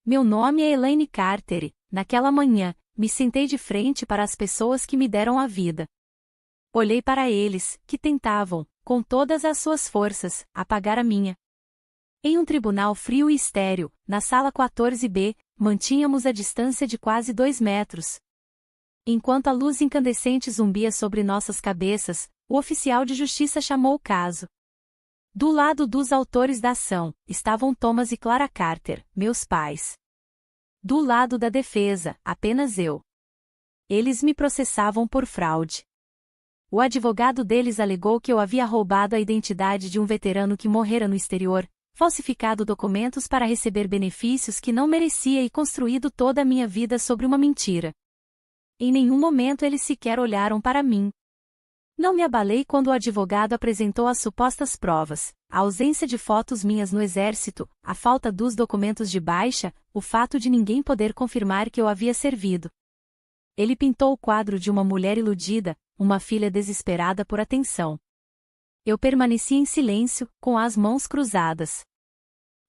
Meu nome é Elaine Carter e, naquela manhã, me sentei de frente para as pessoas que me deram a vida. Olhei para eles, que tentavam, com todas as suas forças, apagar a minha. Em um tribunal frio e estéril, na sala 14B, mantínhamos a distância de quase 2 metros. Enquanto a luz incandescente zumbia sobre nossas cabeças, o oficial de justiça chamou o caso. Do lado dos autores da ação, estavam Thomas e Clara Carter, meus pais. Do lado da defesa, apenas eu. Eles me processavam por fraude. O advogado deles alegou que eu havia roubado a identidade de um veterano que morrera no exterior, falsificado documentos para receber benefícios que não merecia e construído toda a minha vida sobre uma mentira. Em nenhum momento eles sequer olharam para mim. Não me abalei quando o advogado apresentou as supostas provas, a ausência de fotos minhas no exército, a falta dos documentos de baixa, o fato de ninguém poder confirmar que eu havia servido. Ele pintou o quadro de uma mulher iludida, uma filha desesperada por atenção. Eu permaneci em silêncio, com as mãos cruzadas.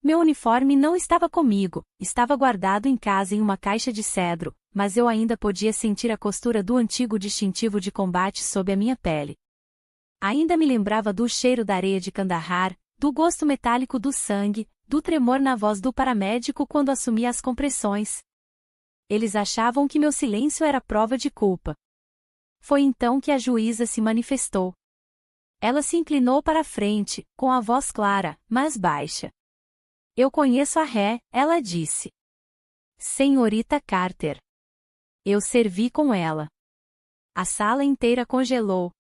Meu uniforme não estava comigo, estava guardado em casa em uma caixa de cedro, mas eu ainda podia sentir a costura do antigo distintivo de combate sob a minha pele. Ainda me lembrava do cheiro da areia de Kandahar, do gosto metálico do sangue, do tremor na voz do paramédico quando assumia as compressões. Eles achavam que meu silêncio era prova de culpa. Foi então que a juíza se manifestou. Ela se inclinou para a frente, com a voz clara, mas baixa. Eu conheço a ré, ela disse. Senhorita Carter. Eu servi com ela. A sala inteira congelou.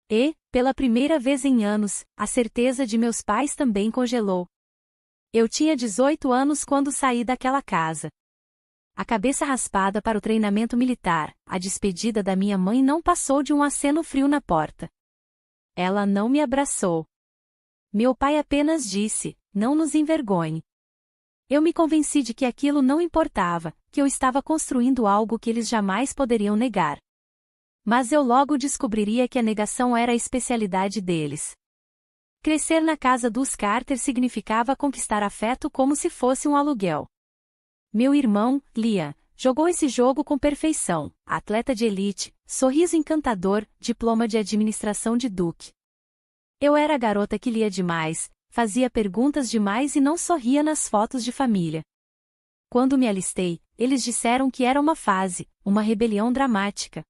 E, pela primeira vez em anos, a certeza de meus pais também congelou. Eu tinha 18 anos quando saí daquela casa. A cabeça raspada para o treinamento militar, a despedida da minha mãe não passou de um aceno frio na porta. Ela não me abraçou. Meu pai apenas disse, não nos envergonhe. Eu me convenci de que aquilo não importava, que eu estava construindo algo que eles jamais poderiam negar. Mas eu logo descobriria que a negação era a especialidade deles. Crescer na casa dos Carter significava conquistar afeto como se fosse um aluguel. Meu irmão, Liam, jogou esse jogo com perfeição, atleta de elite, sorriso encantador, diploma de administração de Duke. Eu era a garota que lia demais, fazia perguntas demais e não sorria nas fotos de família. Quando me alistei, eles disseram que era uma fase, uma rebelião dramática.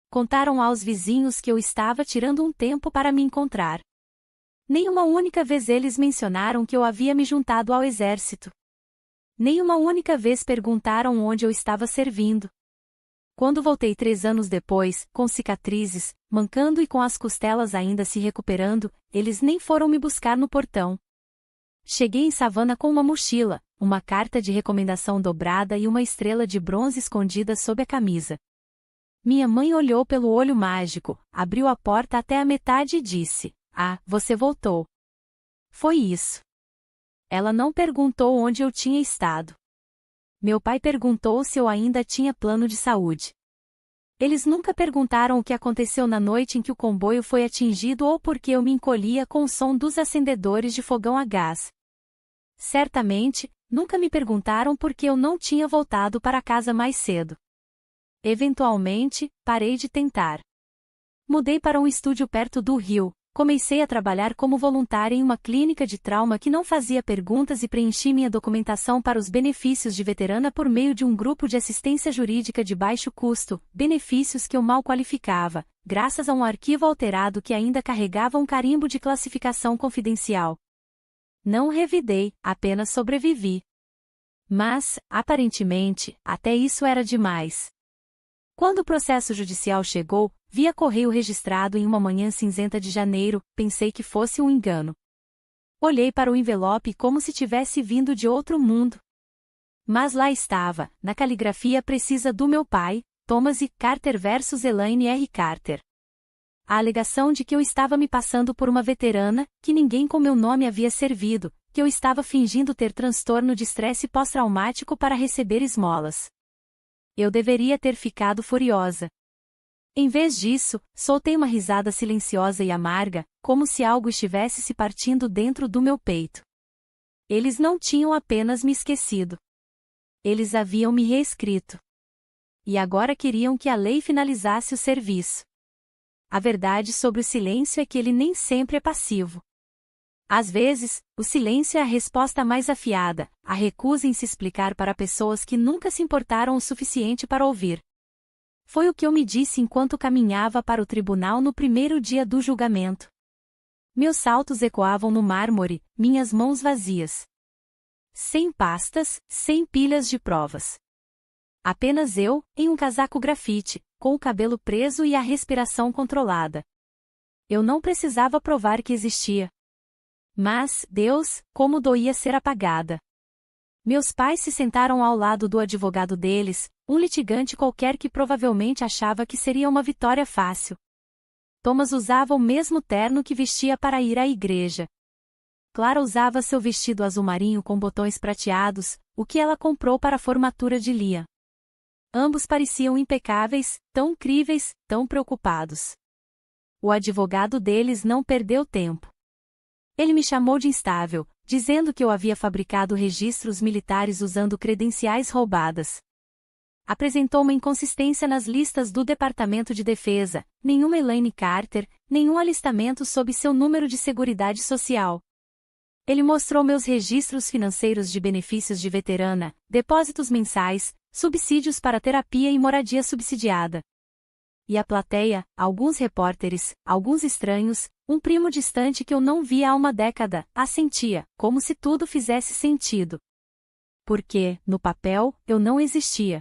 Contaram aos vizinhos que eu estava tirando um tempo para me encontrar. Nem uma única vez eles mencionaram que eu havia me juntado ao exército. Nem uma única vez perguntaram onde eu estava servindo. Quando voltei 3 anos depois, com cicatrizes, mancando e com as costelas ainda se recuperando, eles nem foram me buscar no portão. Cheguei em Savannah com uma mochila, uma carta de recomendação dobrada e uma estrela de bronze escondida sob a camisa. Minha mãe olhou pelo olho mágico, abriu a porta até a metade e disse, você voltou. Foi isso. Ela não perguntou onde eu tinha estado. Meu pai perguntou se eu ainda tinha plano de saúde. Eles nunca perguntaram o que aconteceu na noite em que o comboio foi atingido ou por que eu me encolhia com o som dos acendedores de fogão a gás. Certamente, nunca me perguntaram por que eu não tinha voltado para casa mais cedo. Eventualmente, parei de tentar. Mudei para um estúdio perto do rio. Comecei a trabalhar como voluntária em uma clínica de trauma que não fazia perguntas e preenchi minha documentação para os benefícios de veterana por meio de um grupo de assistência jurídica de baixo custo, benefícios que eu mal qualificava, graças a um arquivo alterado que ainda carregava um carimbo de classificação confidencial. Não revidei, apenas sobrevivi. Mas, aparentemente, até isso era demais. Quando o processo judicial chegou, via correio registrado em uma manhã cinzenta de janeiro, pensei que fosse um engano. Olhei para o envelope como se tivesse vindo de outro mundo. Mas lá estava, na caligrafia precisa do meu pai, Thomas E. Carter versus Elaine R. Carter. A alegação de que eu estava me passando por uma veterana, que ninguém com meu nome havia servido, que eu estava fingindo ter transtorno de estresse pós-traumático para receber esmolas. Eu deveria ter ficado furiosa. Em vez disso, soltei uma risada silenciosa e amarga, como se algo estivesse se partindo dentro do meu peito. Eles não tinham apenas me esquecido. Eles haviam me reescrito. E agora queriam que a lei finalizasse o serviço. A verdade sobre o silêncio é que ele nem sempre é passivo. Às vezes, o silêncio é a resposta mais afiada, a recusa em se explicar para pessoas que nunca se importaram o suficiente para ouvir. Foi o que eu me disse enquanto caminhava para o tribunal no primeiro dia do julgamento. Meus saltos ecoavam no mármore, minhas mãos vazias. Sem pastas, sem pilhas de provas. Apenas eu, em um casaco grafite, com o cabelo preso e a respiração controlada. Eu não precisava provar que existia. Mas, Deus, como doía ser apagada. Meus pais se sentaram ao lado do advogado deles, um litigante qualquer que provavelmente achava que seria uma vitória fácil. Thomas usava o mesmo terno que vestia para ir à igreja. Clara usava seu vestido azul marinho com botões prateados, o que ela comprou para a formatura de Lia. Ambos pareciam impecáveis, tão críveis, tão preocupados. O advogado deles não perdeu tempo. Ele me chamou de instável, dizendo que eu havia fabricado registros militares usando credenciais roubadas. Apresentou uma inconsistência nas listas do Departamento de Defesa, nenhuma Elaine Carter, nenhum alistamento sob seu número de seguridade social. Ele mostrou meus registros financeiros de benefícios de veterana, depósitos mensais, subsídios para terapia e moradia subsidiada. E a plateia, alguns repórteres, alguns estranhos, um primo distante que eu não via há uma década, assentia, como se tudo fizesse sentido. Porque, no papel, eu não existia.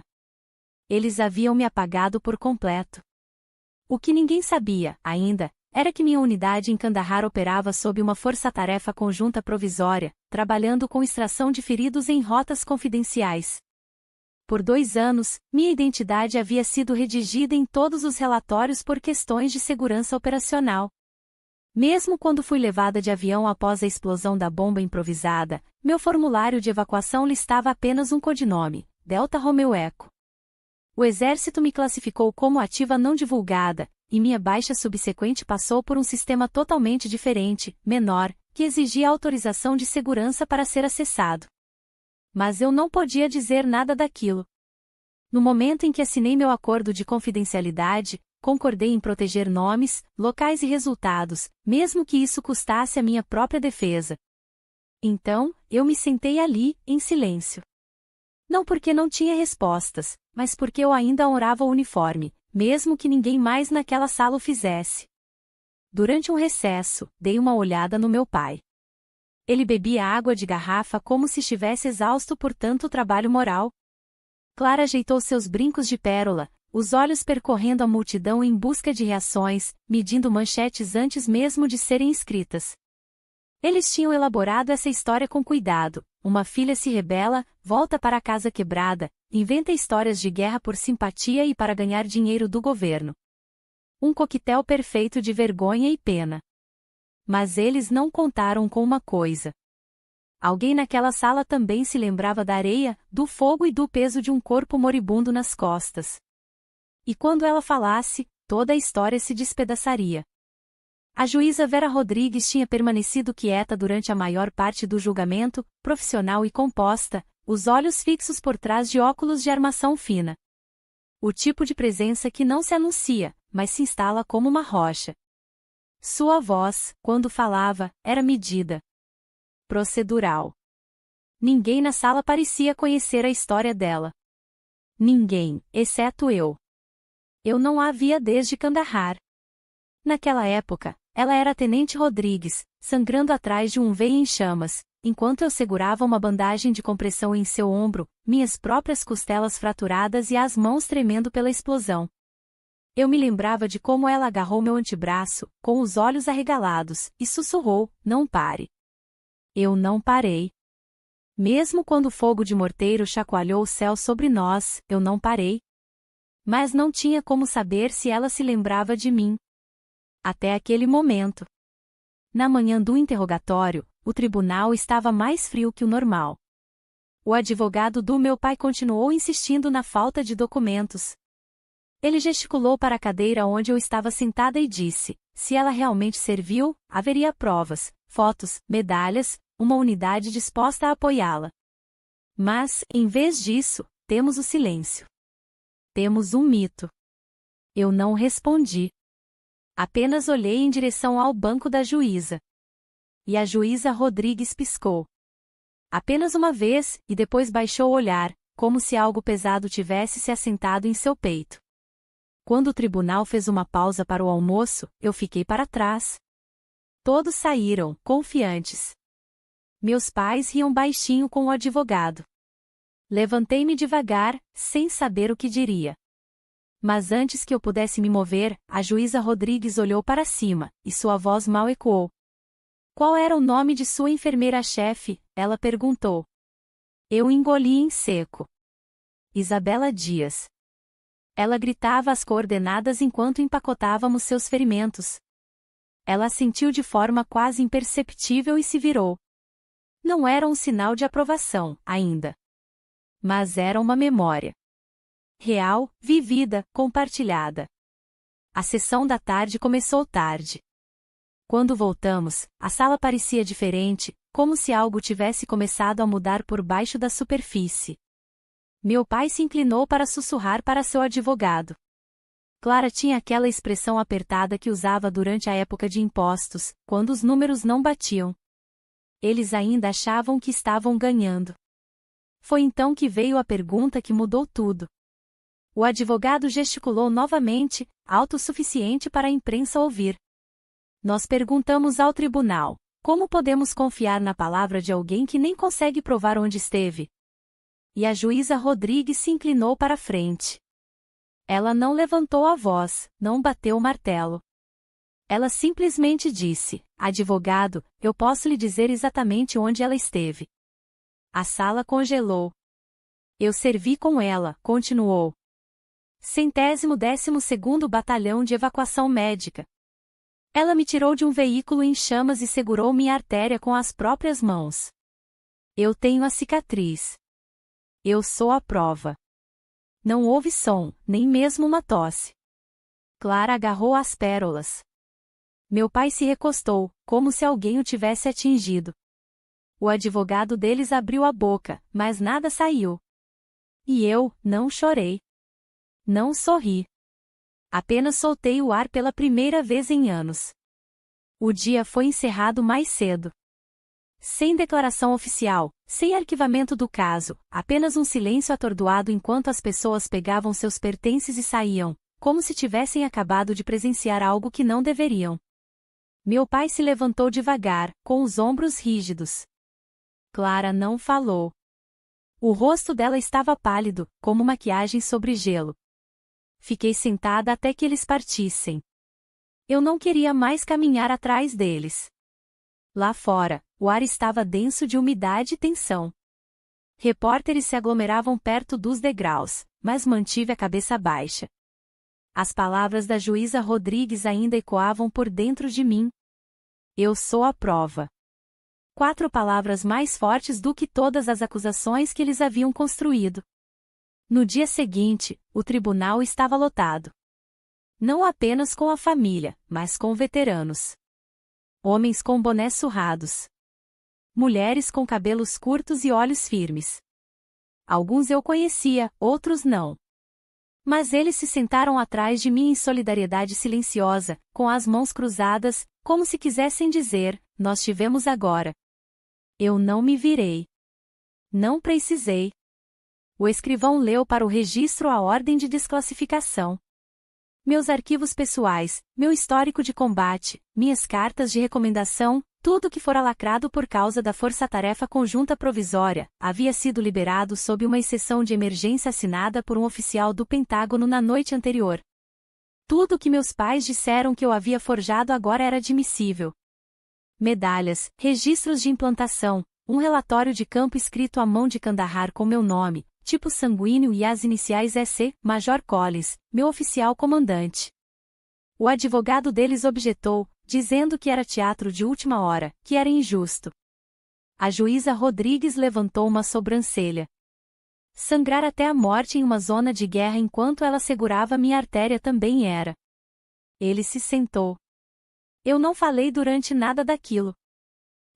Eles haviam me apagado por completo. O que ninguém sabia, ainda, era que minha unidade em Kandahar operava sob uma força-tarefa conjunta provisória, trabalhando com extração de feridos em rotas confidenciais. Por 2 anos, minha identidade havia sido redigida em todos os relatórios por questões de segurança operacional. Mesmo quando fui levada de avião após a explosão da bomba improvisada, meu formulário de evacuação listava apenas um codinome, Delta Romeo Echo. O exército me classificou como ativa não divulgada, e minha baixa subsequente passou por um sistema totalmente diferente, menor, que exigia autorização de segurança para ser acessado. Mas eu não podia dizer nada daquilo. No momento em que assinei meu acordo de confidencialidade, concordei em proteger nomes, locais e resultados, mesmo que isso custasse a minha própria defesa. Então, eu me sentei ali, em silêncio. Não porque não tinha respostas, mas porque eu ainda honrava o uniforme, mesmo que ninguém mais naquela sala o fizesse. Durante um recesso, dei uma olhada no meu pai. Ele bebia água de garrafa como se estivesse exausto por tanto trabalho moral. Clara ajeitou seus brincos de pérola, os olhos percorrendo a multidão em busca de reações, medindo manchetes antes mesmo de serem escritas. Eles tinham elaborado essa história com cuidado. Uma filha se rebela, volta para a casa quebrada, inventa histórias de guerra por simpatia e para ganhar dinheiro do governo. Um coquetel perfeito de vergonha e pena. Mas eles não contaram com uma coisa. Alguém naquela sala também se lembrava da areia, do fogo e do peso de um corpo moribundo nas costas. E quando ela falasse, toda a história se despedaçaria. A juíza Vera Rodrigues tinha permanecido quieta durante a maior parte do julgamento, profissional e composta, os olhos fixos por trás de óculos de armação fina. O tipo de presença que não se anuncia, mas se instala como uma rocha. Sua voz, quando falava, era medida. Procedural. Ninguém na sala parecia conhecer a história dela. Ninguém, exceto eu. Eu não a via desde Kandahar. Naquela época, ela era a Tenente Rodrigues, sangrando atrás de um veio em chamas, enquanto eu segurava uma bandagem de compressão em seu ombro, minhas próprias costelas fraturadas e as mãos tremendo pela explosão. Eu me lembrava de como ela agarrou meu antebraço, com os olhos arregalados, e sussurrou, não pare. Eu não parei. Mesmo quando o fogo de morteiro chacoalhou o céu sobre nós, eu não parei. Mas não tinha como saber se ela se lembrava de mim. Até aquele momento. Na manhã do interrogatório, o tribunal estava mais frio que o normal. O advogado do meu pai continuou insistindo na falta de documentos. Ele gesticulou para a cadeira onde eu estava sentada e disse, se ela realmente serviu, haveria provas, fotos, medalhas, uma unidade disposta a apoiá-la. Mas, em vez disso, temos o silêncio. Temos um mito. Eu não respondi. Apenas olhei em direção ao banco da juíza. E a juíza Rodrigues piscou. Apenas uma vez, e depois baixou o olhar, como se algo pesado tivesse se assentado em seu peito. Quando o tribunal fez uma pausa para o almoço, eu fiquei para trás. Todos saíram, confiantes. Meus pais riam baixinho com o advogado. Levantei-me devagar, sem saber o que diria. Mas antes que eu pudesse me mover, a juíza Rodrigues olhou para cima, e sua voz mal ecoou. Qual era o nome de sua enfermeira-chefe? Ela perguntou. Eu engoli em seco. Isabela Dias. Ela gritava as coordenadas enquanto empacotávamos seus ferimentos. Ela assentiu de forma quase imperceptível e se virou. Não era um sinal de aprovação, ainda. Mas era uma memória. Real, vivida, compartilhada. A sessão da tarde começou tarde. Quando voltamos, a sala parecia diferente, como se algo tivesse começado a mudar por baixo da superfície. Meu pai se inclinou para sussurrar para seu advogado. Clara tinha aquela expressão apertada que usava durante a época de impostos, quando os números não batiam. Eles ainda achavam que estavam ganhando. Foi então que veio a pergunta que mudou tudo. O advogado gesticulou novamente, alto o suficiente para a imprensa ouvir. Nós perguntamos ao tribunal: como podemos confiar na palavra de alguém que nem consegue provar onde esteve? E a juíza Rodrigues se inclinou para a frente. Ela não levantou a voz, não bateu o martelo. Ela simplesmente disse: advogado, eu posso lhe dizer exatamente onde ela esteve. A sala congelou. Eu servi com ela, continuou. 112º Batalhão de Evacuação Médica. Ela me tirou de um veículo em chamas e segurou minha artéria com as próprias mãos. Eu tenho a cicatriz. Eu sou a prova. Não houve som, nem mesmo uma tosse. Clara agarrou as pérolas. Meu pai se recostou, como se alguém o tivesse atingido. O advogado deles abriu a boca, mas nada saiu. E eu, não chorei. Não sorri. Apenas soltei o ar pela primeira vez em anos. O dia foi encerrado mais cedo. Sem declaração oficial, sem arquivamento do caso, apenas um silêncio atordoado enquanto as pessoas pegavam seus pertences e saíam, como se tivessem acabado de presenciar algo que não deveriam. Meu pai se levantou devagar, com os ombros rígidos. Clara não falou. O rosto dela estava pálido, como maquiagem sobre gelo. Fiquei sentada até que eles partissem. Eu não queria mais caminhar atrás deles. Lá fora, o ar estava denso de umidade e tensão. Repórteres se aglomeravam perto dos degraus, mas mantive a cabeça baixa. As palavras da juíza Rodrigues ainda ecoavam por dentro de mim. Eu sou a prova. 4 palavras mais fortes do que todas as acusações que eles haviam construído. No dia seguinte, o tribunal estava lotado. Não apenas com a família, mas com veteranos. Homens com bonés surrados. Mulheres com cabelos curtos e olhos firmes. Alguns eu conhecia, outros não. Mas eles se sentaram atrás de mim em solidariedade silenciosa, com as mãos cruzadas, como se quisessem dizer: nós tivemos agora. Eu não me virei. Não precisei. O escrivão leu para o registro a ordem de desclassificação. Meus arquivos pessoais, meu histórico de combate, minhas cartas de recomendação, tudo que fora lacrado por causa da Força-Tarefa Conjunta Provisória, havia sido liberado sob uma exceção de emergência assinada por um oficial do Pentágono na noite anterior. Tudo o que meus pais disseram que eu havia forjado agora era admissível. Medalhas, registros de implantação, um relatório de campo escrito à mão de Kandahar com meu nome, tipo sanguíneo e as iniciais SC, Major Collins, meu oficial comandante. O advogado deles objetou, dizendo que era teatro de última hora, que era injusto. A juíza Rodrigues levantou uma sobrancelha. Sangrar até a morte em uma zona de guerra enquanto ela segurava minha artéria também era. Ele se sentou. Eu não falei durante nada daquilo.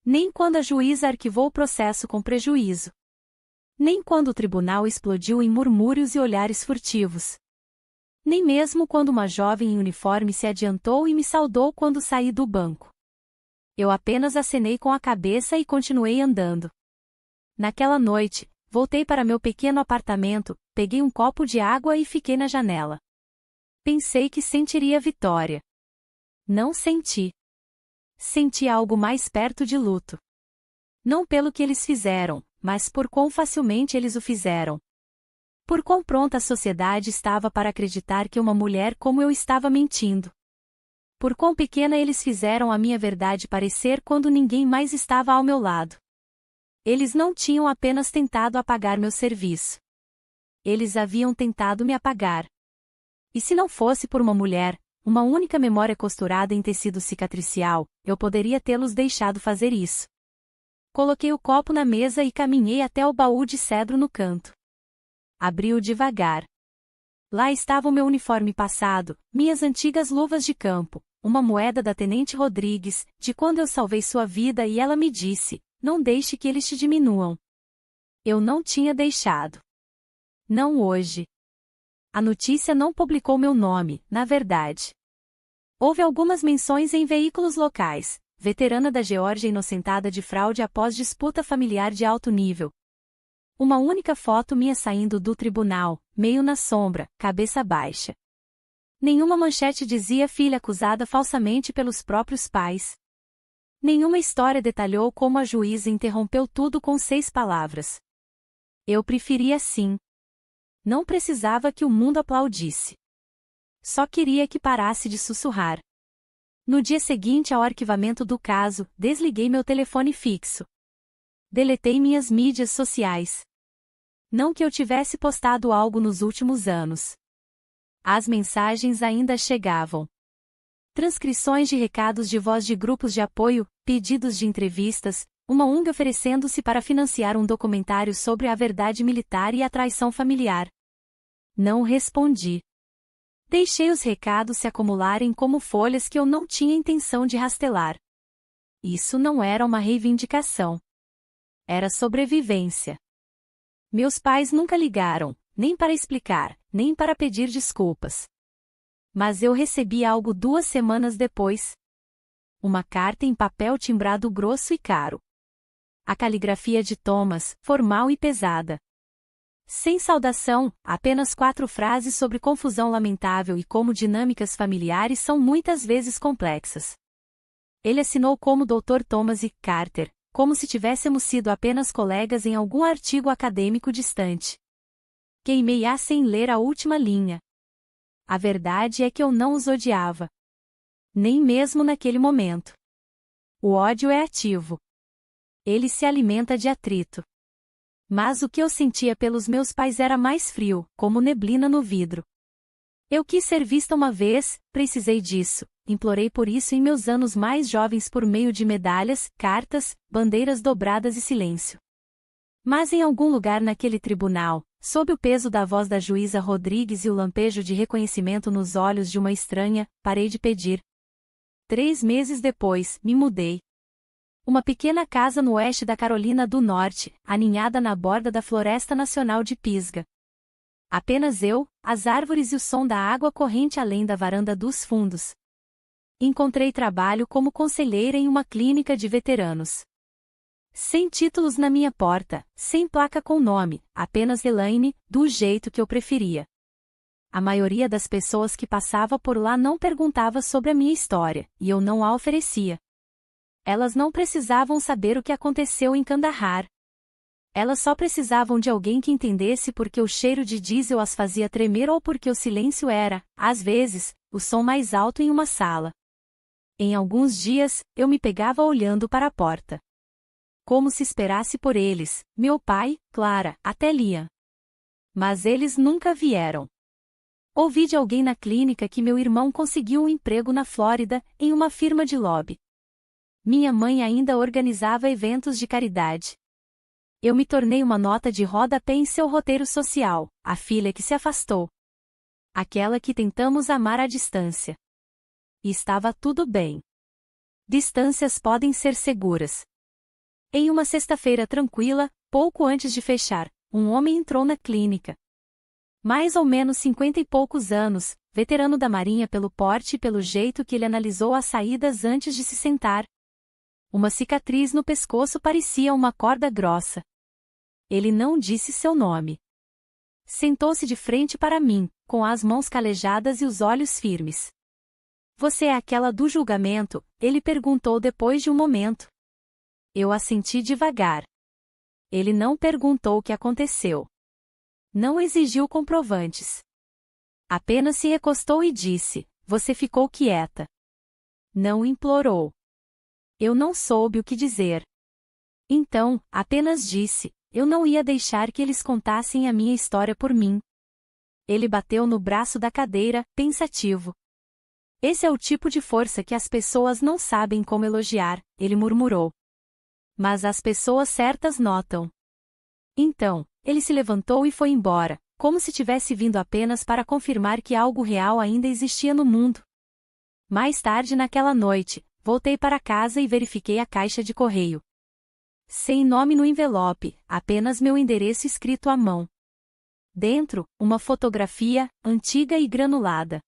Nem quando a juíza arquivou o processo com prejuízo. Nem quando o tribunal explodiu em murmúrios e olhares furtivos. Nem mesmo quando uma jovem em uniforme se adiantou e me saudou quando saí do banco. Eu apenas acenei com a cabeça e continuei andando. Naquela noite, voltei para meu pequeno apartamento, peguei um copo de água e fiquei na janela. Pensei que sentiria vitória. Não senti. Senti algo mais perto de luto. Não pelo que eles fizeram, mas por quão facilmente eles o fizeram. Por quão pronta a sociedade estava para acreditar que uma mulher como eu estava mentindo. Por quão pequena eles fizeram a minha verdade parecer quando ninguém mais estava ao meu lado. Eles não tinham apenas tentado apagar meu serviço. Eles haviam tentado me apagar. E se não fosse por uma mulher, uma única memória costurada em tecido cicatricial, eu poderia tê-los deixado fazer isso. Coloquei o copo na mesa e caminhei até o baú de cedro no canto. Abri-o devagar. Lá estava o meu uniforme passado, minhas antigas luvas de campo, uma moeda da Tenente Rodrigues, de quando eu salvei sua vida e ela me disse, não deixe que eles te diminuam. Eu não tinha deixado. Não hoje. A notícia não publicou meu nome, na verdade. Houve algumas menções em veículos locais, veterana da Geórgia inocentada de fraude após disputa familiar de alto nível. Uma única foto minha saindo do tribunal, meio na sombra, cabeça baixa. Nenhuma manchete dizia filha acusada falsamente pelos próprios pais. Nenhuma história detalhou como a juíza interrompeu tudo com 6 palavras. Eu preferia assim. Não precisava que o mundo aplaudisse. Só queria que parasse de sussurrar. No dia seguinte ao arquivamento do caso, desliguei meu telefone fixo. Deletei minhas mídias sociais. Não que eu tivesse postado algo nos últimos anos. As mensagens ainda chegavam. Transcrições de recados de voz de grupos de apoio, pedidos de entrevistas, uma ONG oferecendo-se para financiar um documentário sobre a verdade militar e a traição familiar. Não respondi. Deixei os recados se acumularem como folhas que eu não tinha intenção de rastelar. Isso não era uma reivindicação. Era sobrevivência. Meus pais nunca ligaram, nem para explicar, nem para pedir desculpas. Mas eu recebi algo 2 semanas depois. Uma carta em papel timbrado grosso e caro. A caligrafia de Thomas, formal e pesada. Sem saudação, apenas 4 frases sobre confusão lamentável e como dinâmicas familiares são muitas vezes complexas. Ele assinou como Dr. Thomas E. Carter, como se tivéssemos sido apenas colegas em algum artigo acadêmico distante. Queimei-a sem ler a última linha. A verdade é que eu não os odiava. Nem mesmo naquele momento. O ódio é ativo. Ele se alimenta de atrito. Mas o que eu sentia pelos meus pais era mais frio, como neblina no vidro. Eu quis ser vista uma vez, precisei disso, implorei por isso em meus anos mais jovens por meio de medalhas, cartas, bandeiras dobradas e silêncio. Mas em algum lugar naquele tribunal, sob o peso da voz da juíza Rodrigues e o lampejo de reconhecimento nos olhos de uma estranha, parei de pedir. 3 meses depois, me mudei. Uma pequena casa no oeste da Carolina do Norte, aninhada na borda da Floresta Nacional de Pisgah. Apenas eu, as árvores e o som da água corrente além da varanda dos fundos. Encontrei trabalho como conselheira em uma clínica de veteranos. Sem títulos na minha porta, sem placa com nome, apenas Elaine, do jeito que eu preferia. A maioria das pessoas que passava por lá não perguntava sobre a minha história, e eu não a oferecia. Elas não precisavam saber o que aconteceu em Kandahar. Elas só precisavam de alguém que entendesse porque o cheiro de diesel as fazia tremer ou porque o silêncio era, às vezes, o som mais alto em uma sala. Em alguns dias, eu me pegava olhando para a porta. Como se esperasse por eles, meu pai, Clara, até Liam. Mas eles nunca vieram. Ouvi de alguém na clínica que meu irmão conseguiu um emprego na Flórida, em uma firma de lobby. Minha mãe ainda organizava eventos de caridade. Eu me tornei uma nota de rodapé em seu roteiro social, a filha que se afastou. Aquela que tentamos amar à distância. E estava tudo bem. Distâncias podem ser seguras. Em uma sexta-feira tranquila, pouco antes de fechar, um homem entrou na clínica. Mais ou menos 50 e poucos anos, veterano da marinha pelo porte e pelo jeito que ele analisou as saídas antes de se sentar. Uma cicatriz no pescoço parecia uma corda grossa. Ele não disse seu nome. Sentou-se de frente para mim, com as mãos calejadas e os olhos firmes. Você é aquela do julgamento? Ele perguntou depois de um momento. Eu assenti devagar. Ele não perguntou o que aconteceu. Não exigiu comprovantes. Apenas se recostou e disse: você ficou quieta. Não implorou. Eu não soube o que dizer. Então, apenas disse: eu não ia deixar que eles contassem a minha história por mim. Ele bateu no braço da cadeira, pensativo. Esse é o tipo de força que as pessoas não sabem como elogiar, ele murmurou. Mas as pessoas certas notam. Então, ele se levantou e foi embora, como se tivesse vindo apenas para confirmar que algo real ainda existia no mundo. Mais tarde naquela noite, voltei para casa e verifiquei a caixa de correio. Sem nome no envelope, apenas meu endereço escrito à mão. Dentro, uma fotografia, antiga e granulada.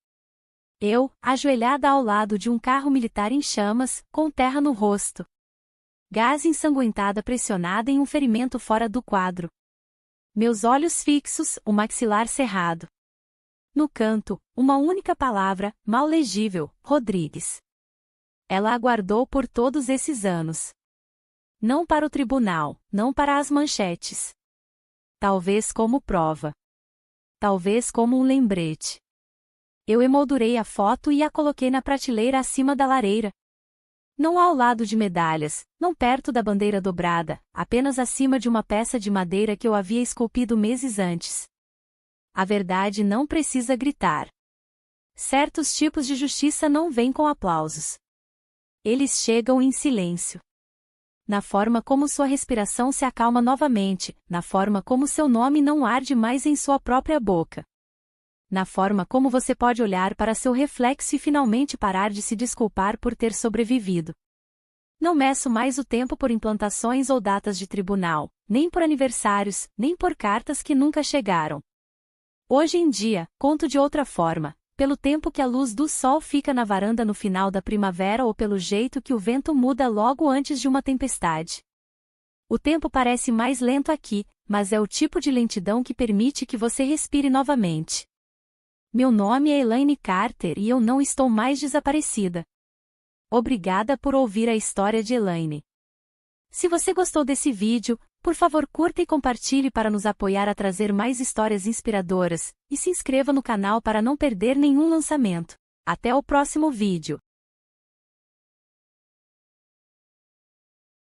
Eu, ajoelhada ao lado de um carro militar em chamas, com terra no rosto. Gás ensanguentada pressionada em um ferimento fora do quadro. Meus olhos fixos, o maxilar cerrado. No canto, uma única palavra, mal legível, Rodrigues. Ela aguardou por todos esses anos. Não para o tribunal, não para as manchetes. Talvez como prova. Talvez como um lembrete. Eu emoldurei a foto e a coloquei na prateleira acima da lareira. Não ao lado de medalhas, não perto da bandeira dobrada, apenas acima de uma peça de madeira que eu havia esculpido meses antes. A verdade não precisa gritar. Certos tipos de justiça não vêm com aplausos. Eles chegam em silêncio. Na forma como sua respiração se acalma novamente, na forma como seu nome não arde mais em sua própria boca. Na forma como você pode olhar para seu reflexo e finalmente parar de se desculpar por ter sobrevivido. Não meço mais o tempo por implantações ou datas de tribunal, nem por aniversários, nem por cartas que nunca chegaram. Hoje em dia, conto de outra forma, pelo tempo que a luz do sol fica na varanda no final da primavera ou pelo jeito que o vento muda logo antes de uma tempestade. O tempo parece mais lento aqui, mas é o tipo de lentidão que permite que você respire novamente. Meu nome é Elaine Carter e eu não estou mais desaparecida. Obrigada por ouvir a história de Elaine. Se você gostou desse vídeo, por favor curta e compartilhe para nos apoiar a trazer mais histórias inspiradoras, e se inscreva no canal para não perder nenhum lançamento. Até o próximo vídeo.